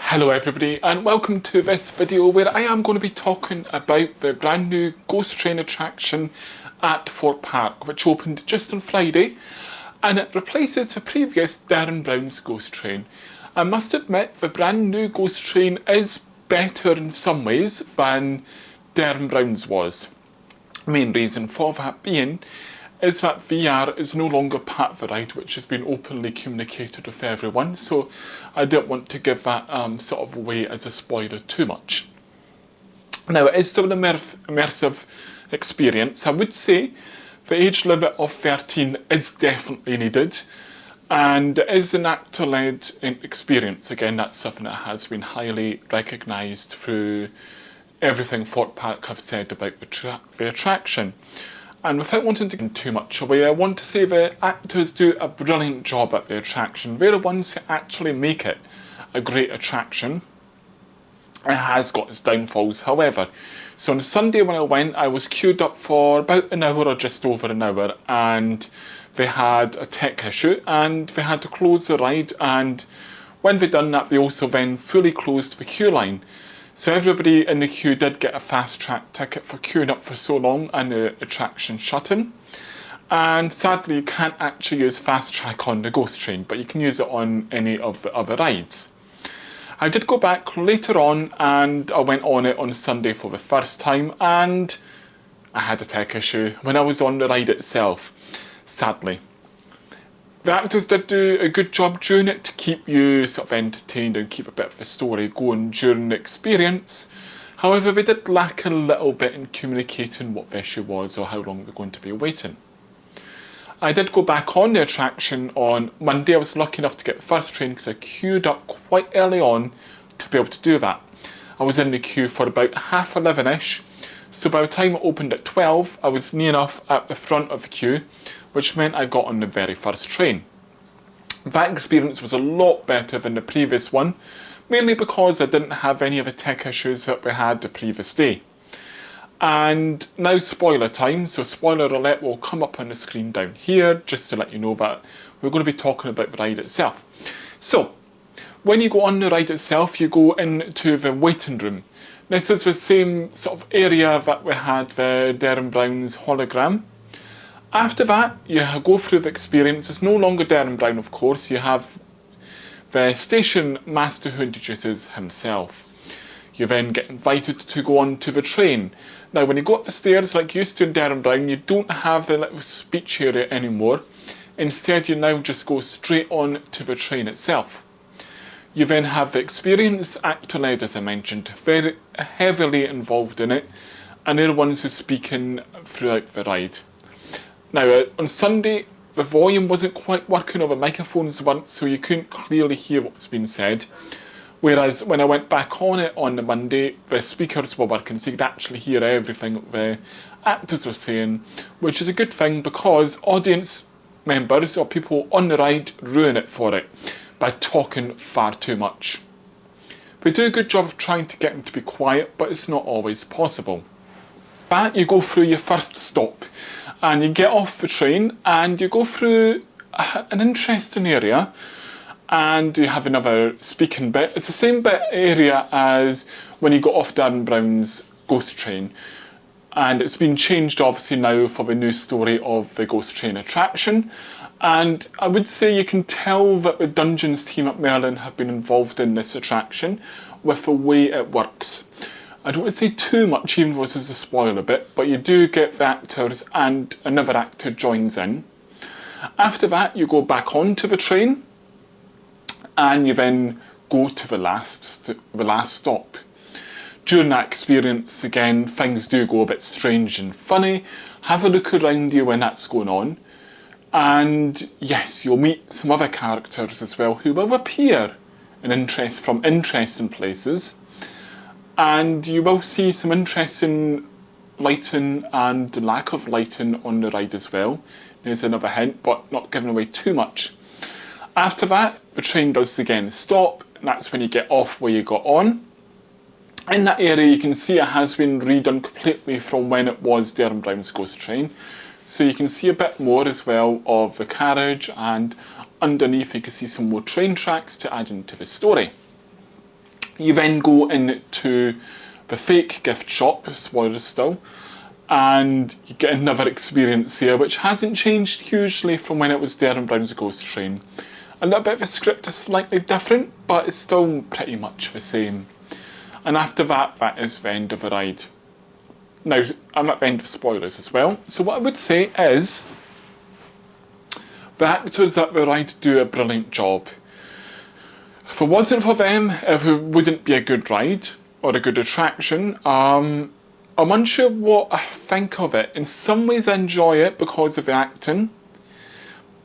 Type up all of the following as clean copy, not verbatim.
Hello everybody and welcome to this video where I am going to be talking about the brand new ghost train attraction at Thorpe Park, which opened just on Friday, and it replaces the previous Darren Brown's ghost train. I must admit the brand new ghost train is better in some ways than Darren Brown's was. Main reason for that being is that VR is no longer part of the ride, which has been openly communicated with everyone, so I don't want to give that sort of away as a spoiler too much. Now, it is still an immersive experience. I would say the age limit of 13 is definitely needed, and it is an actor-led experience. Again, that's something that has been highly recognised through everything Thorpe Park have said about the attraction. And without wanting to give too much away, I want to say the actors do a brilliant job at the attraction. They're the ones who actually make it a great attraction. It has got its downfalls, however. So on Sunday when I went, I was queued up for about an hour or just over an hour, and they had a tech issue and they had to close the ride, and when they done that, they also then fully closed the queue line. So everybody in the queue did get a fast track ticket for queuing up for so long and the attraction shutting. And sadly you can't actually use fast track on the ghost train, but you can use it on any of the other rides. I did go back later on and I went on it on Sunday for the first time, and I had a tech issue when I was on the ride itself, sadly. The actors did do a good job during it to keep you sort of entertained and keep a bit of the story going during the experience. However, they did lack a little bit in communicating what the issue was or how long they're going to be waiting. I did go back on the attraction on Monday. I was lucky enough to get the first train because I queued up quite early on to be able to do that. I was in the queue for about 11:30ish, so by the time it opened at 12, I was near enough at the front of the queue, which meant I got on the very first train. That experience was a lot better than the previous one, mainly because I didn't have any of the tech issues that we had the previous day. And now spoiler time, so spoiler alert will come up on the screen down here, just to let you know that we're going to be talking about the ride itself. So, when you go on the ride itself, you go into the waiting room. This is the same sort of area that we had the Darren Brown's hologram. After that, you go through the experience. It's no longer Darren Brown, of course. You have the station master who introduces himself. You then get invited to go on to the train. Now, when you go up the stairs, like you used to in Darren Brown, you don't have the little speech area anymore. Instead, you now just go straight on to the train itself. You then have the experience actor-led, as I mentioned, very heavily involved in it, and they're the ones who are speaking throughout the ride. Now, on Sunday, the volume wasn't quite working, or the microphones weren't, so you couldn't clearly hear what was being said. Whereas when I went back on it on the Monday, the speakers were working, so you could actually hear everything the actors were saying, which is a good thing because audience members or people on the ride ruin it for it by talking far too much. They do a good job of trying to get them to be quiet, but it's not always possible. But you go through your first stop and you get off the train and you go through an interesting area, and you have another speaking bit. It's the same bit area as when you got off Darren Brown's ghost train, and it's been changed obviously now for the new story of the ghost train attraction. And I would say you can tell that the Dungeons team at Merlin have been involved in this attraction with the way it works. I don't want to say too much, even though this is a spoiler bit, but you do get the actors and another actor joins in. After that, you go back onto the train and you then go to the last stop. During that experience, again, things do go a bit strange and funny. Have a look around you when that's going on. And yes, you'll meet some other characters as well who will appear from interesting places. And you will see some interesting lighting and lack of lighting on the ride as well. There's another hint, but not giving away too much. After that, the train does again stop, and that's when you get off where you got on. In that area you can see it has been redone completely from when it was Darren Brown's ghost train. So you can see a bit more as well of the carriage, and underneath you can see some more train tracks to add into the story. You then go into the fake gift shop, spoilers still, and you get another experience here, which hasn't changed hugely from when it was Derren Brown's Ghost Train. A little bit of the script is slightly different, but it's still pretty much the same. And after that, that is the end of the ride. Now, I'm at the end of spoilers as well, so what I would say is the actors at the ride do a brilliant job. If it wasn't for them, it wouldn't be a good ride or a good attraction. I'm unsure what I think of it. In some ways I enjoy it because of the acting,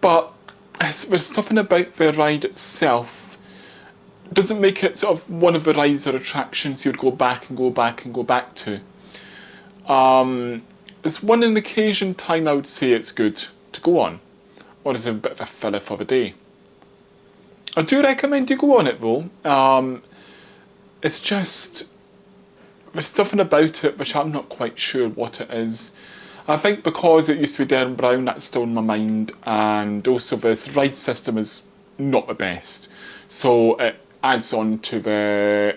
but there's something about the ride itself doesn't make it sort of one of the rides or attractions you'd go back and go back and go back to. It's one in occasion time I would say it's good to go on, or is a bit of a filler for the day. I do recommend you go on it though. It's just, there's something about it which I'm not quite sure what it is. I think because it used to be Derren Brown, that's still in my mind, and also this ride system is not the best. So it adds on to the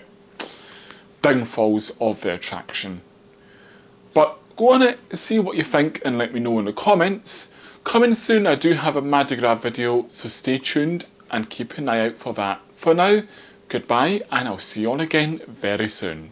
downfalls of the attraction. But go on it, see what you think and let me know in the comments. Coming soon, I do have a Mardi Gras video, so stay tuned and keep an eye out for that. For now, goodbye and I'll see you all again very soon.